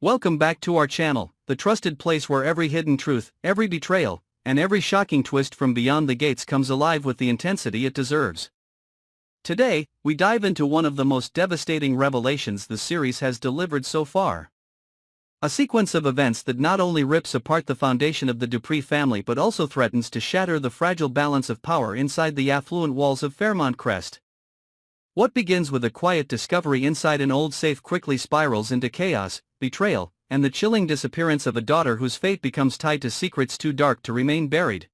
Welcome back to our channel, the trusted place where every hidden truth, every betrayal, and every shocking twist from beyond the gates comes alive with the intensity it deserves. Today, we dive into one of the most devastating revelations the series has delivered so far. A sequence of events that not only rips apart the foundation of the Dupree family but also threatens to shatter the fragile balance of power inside the affluent walls of Fairmont Crest. What begins with a quiet discovery inside an old safe quickly spirals into chaos, betrayal, and the chilling disappearance of a daughter whose fate becomes tied to secrets too dark to remain buried.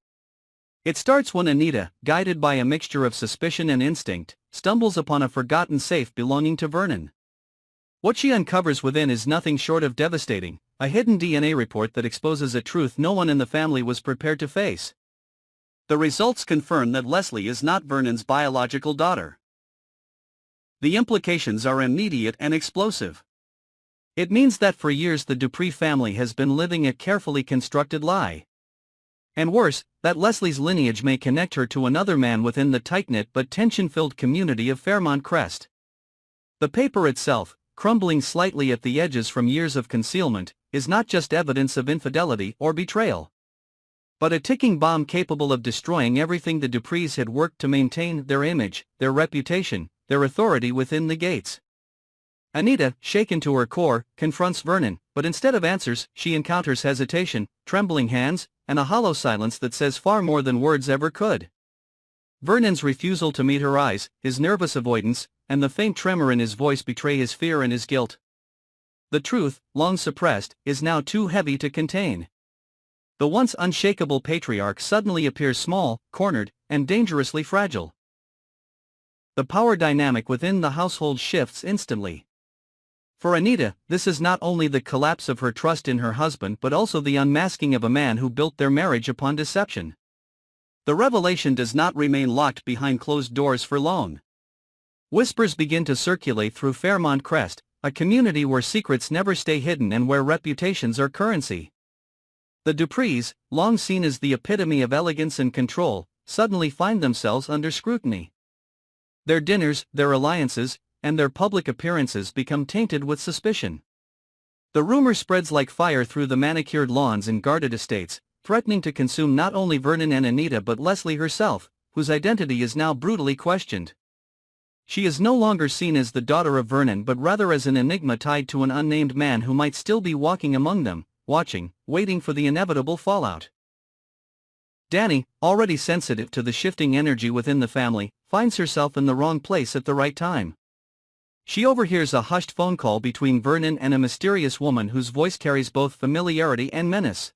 It starts when Anita, guided by a mixture of suspicion and instinct, stumbles upon a forgotten safe belonging to Vernon. What she uncovers within is nothing short of devastating, a hidden DNA report that exposes a truth no one in the family was prepared to face. The results confirm that Leslie is not Vernon's biological daughter. The implications are immediate and explosive. It means that for years the Dupree family has been living a carefully constructed lie. And worse, that Leslie's lineage may connect her to another man within the tight-knit but tension-filled community of Fairmont Crest. The paper itself, crumbling slightly at the edges from years of concealment, is not just evidence of infidelity or betrayal, but a ticking bomb capable of destroying everything the Duprees had worked to maintain: their image, their reputation, their authority within the gates. Anita, shaken to her core, confronts Vernon, but instead of answers, she encounters hesitation, trembling hands, and a hollow silence that says far more than words ever could. Vernon's refusal to meet her eyes, his nervous avoidance, and the faint tremor in his voice betray his fear and his guilt. The truth, long suppressed, is now too heavy to contain. The once unshakable patriarch suddenly appears small, cornered, and dangerously fragile. The power dynamic within the household shifts instantly. For Anita, this is not only the collapse of her trust in her husband but also the unmasking of a man who built their marriage upon deception. The revelation does not remain locked behind closed doors for long. Whispers begin to circulate through Fairmont Crest, a community where secrets never stay hidden and where reputations are currency. The Duprees, long seen as the epitome of elegance and control, suddenly find themselves under scrutiny. Their dinners, their alliances, and their public appearances become tainted with suspicion. The rumor spreads like fire through the manicured lawns and guarded estates, threatening to consume not only Vernon and Anita but Leslie herself, whose identity is now brutally questioned. She is no longer seen as the daughter of Vernon but rather as an enigma tied to an unnamed man who might still be walking among them, watching, waiting for the inevitable fallout. Dani, already sensitive to the shifting energy within the family, finds herself in the wrong place at the right time. She overhears a hushed phone call between Vernon and a mysterious woman whose voice carries both familiarity and menace.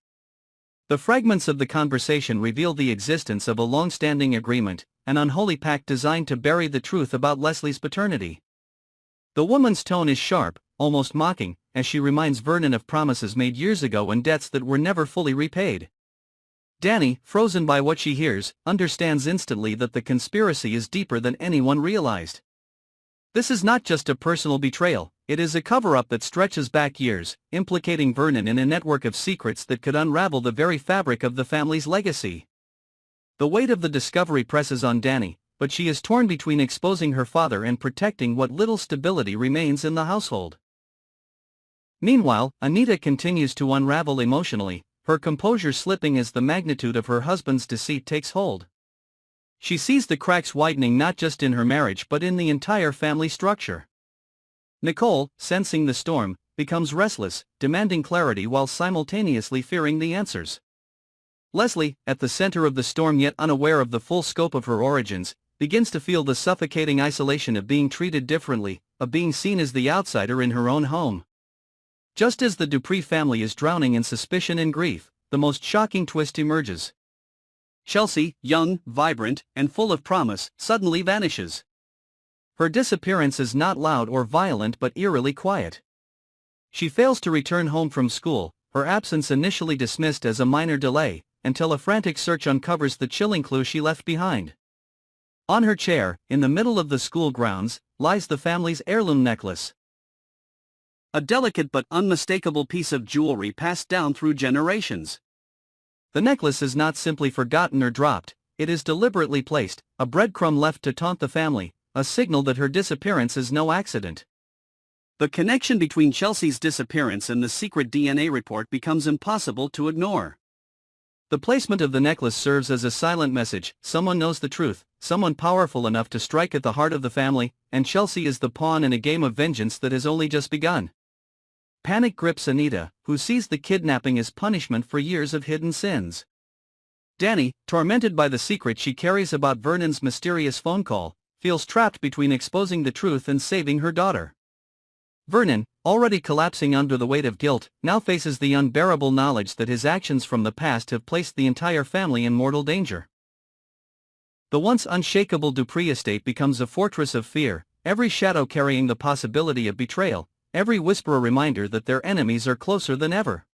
The fragments of the conversation reveal the existence of a long-standing agreement, an unholy pact designed to bury the truth about Leslie's paternity. The woman's tone is sharp, almost mocking, as she reminds Vernon of promises made years ago and debts that were never fully repaid. Dani, frozen by what she hears, understands instantly that the conspiracy is deeper than anyone realized. This is not just a personal betrayal, it is a cover-up that stretches back years, implicating Vernon in a network of secrets that could unravel the very fabric of the family's legacy. The weight of the discovery presses on Dani, but she is torn between exposing her father and protecting what little stability remains in the household. Meanwhile, Anita continues to unravel emotionally, her composure slipping as the magnitude of her husband's deceit takes hold. She sees the cracks widening not just in her marriage but in the entire family structure. Nicole, sensing the storm, becomes restless, demanding clarity while simultaneously fearing the answers. Leslie, at the center of the storm yet unaware of the full scope of her origins, begins to feel the suffocating isolation of being treated differently, of being seen as the outsider in her own home. Just as the Dupree family is drowning in suspicion and grief, the most shocking twist emerges. Chelsea, young, vibrant, and full of promise, suddenly vanishes. Her disappearance is not loud or violent but eerily quiet. She fails to return home from school, her absence initially dismissed as a minor delay, until a frantic search uncovers the chilling clue she left behind. On her chair, in the middle of the school grounds, lies the family's heirloom necklace. A delicate but unmistakable piece of jewelry passed down through generations. The necklace is not simply forgotten or dropped, it is deliberately placed, a breadcrumb left to taunt the family, a signal that her disappearance is no accident. The connection between Chelsea's disappearance and the secret DNA report becomes impossible to ignore. The placement of the necklace serves as a silent message: someone knows the truth, someone powerful enough to strike at the heart of the family, and Chelsea is the pawn in a game of vengeance that has only just begun. Panic grips Anita, who sees the kidnapping as punishment for years of hidden sins. Danny, tormented by the secret she carries about Vernon's mysterious phone call, feels trapped between exposing the truth and saving her daughter. Vernon, already collapsing under the weight of guilt, now faces the unbearable knowledge that his actions from the past have placed the entire family in mortal danger. The once unshakable Dupree estate becomes a fortress of fear, every shadow carrying the possibility of betrayal, every whisper a reminder that their enemies are closer than ever.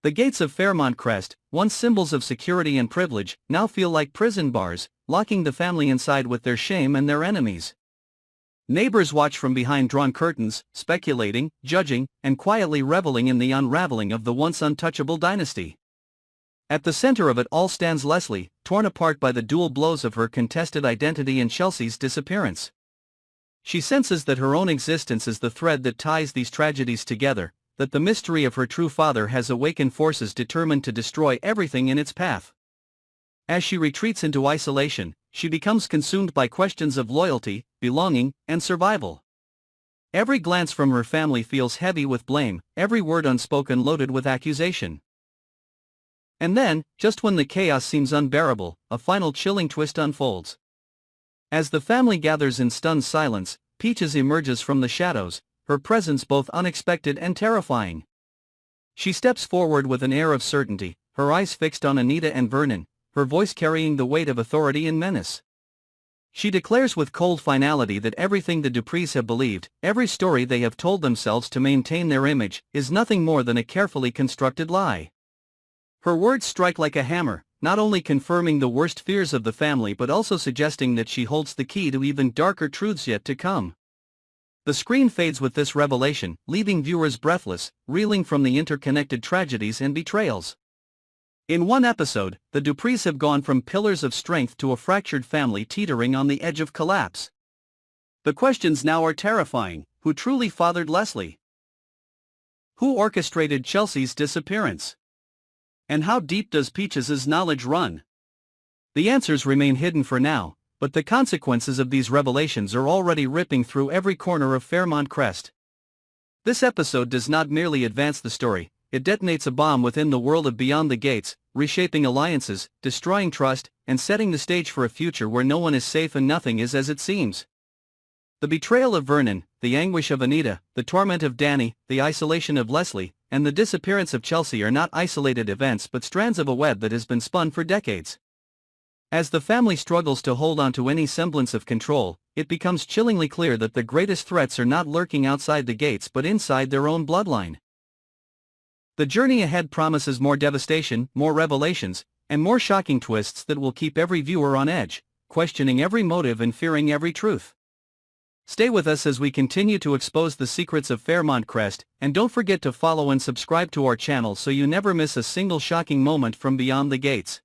The gates of Fairmont Crest, once symbols of security and privilege, now feel like prison bars, locking the family inside with their shame and their enemies. Neighbors watch from behind drawn curtains, speculating, judging, and quietly reveling in the unraveling of the once untouchable dynasty. At the center of it all stands Leslie, torn apart by the dual blows of her contested identity and Chelsea's disappearance. She senses that her own existence is the thread that ties these tragedies together, that the mystery of her true father has awakened forces determined to destroy everything in its path. As she retreats into isolation, she becomes consumed by questions of loyalty, belonging, and survival. Every glance from her family feels heavy with blame, every word unspoken loaded with accusation. And then, just when the chaos seems unbearable, a final chilling twist unfolds. As the family gathers in stunned silence, Peaches emerges from the shadows, her presence both unexpected and terrifying. She steps forward with an air of certainty, her eyes fixed on Anita and Vernon, her voice carrying the weight of authority and menace. She declares with cold finality that everything the Duprees have believed, every story they have told themselves to maintain their image, is nothing more than a carefully constructed lie. Her words strike like a hammer, not only confirming the worst fears of the family but also suggesting that she holds the key to even darker truths yet to come. The screen fades with this revelation, leaving viewers breathless, reeling from the interconnected tragedies and betrayals. In one episode, the Duprees have gone from pillars of strength to a fractured family teetering on the edge of collapse. The questions now are terrifying: who truly fathered Leslie? Who orchestrated Chelsea's disappearance? And how deep does Peaches' knowledge run? The answers remain hidden for now, but the consequences of these revelations are already ripping through every corner of Fairmont Crest. This episode does not merely advance the story, it detonates a bomb within the world of Beyond the Gates, reshaping alliances, destroying trust, and setting the stage for a future where no one is safe and nothing is as it seems. The betrayal of Vernon, the anguish of Anita, the torment of Danny, the isolation of Leslie, and the disappearance of Chelsea are not isolated events but strands of a web that has been spun for decades. As the family struggles to hold on to any semblance of control, it becomes chillingly clear that the greatest threats are not lurking outside the gates but inside their own bloodline. The journey ahead promises more devastation, more revelations, and more shocking twists that will keep every viewer on edge, questioning every motive and fearing every truth. Stay with us as we continue to expose the secrets of Fairmont Crest, and don't forget to follow and subscribe to our channel so you never miss a single shocking moment from Beyond the Gates.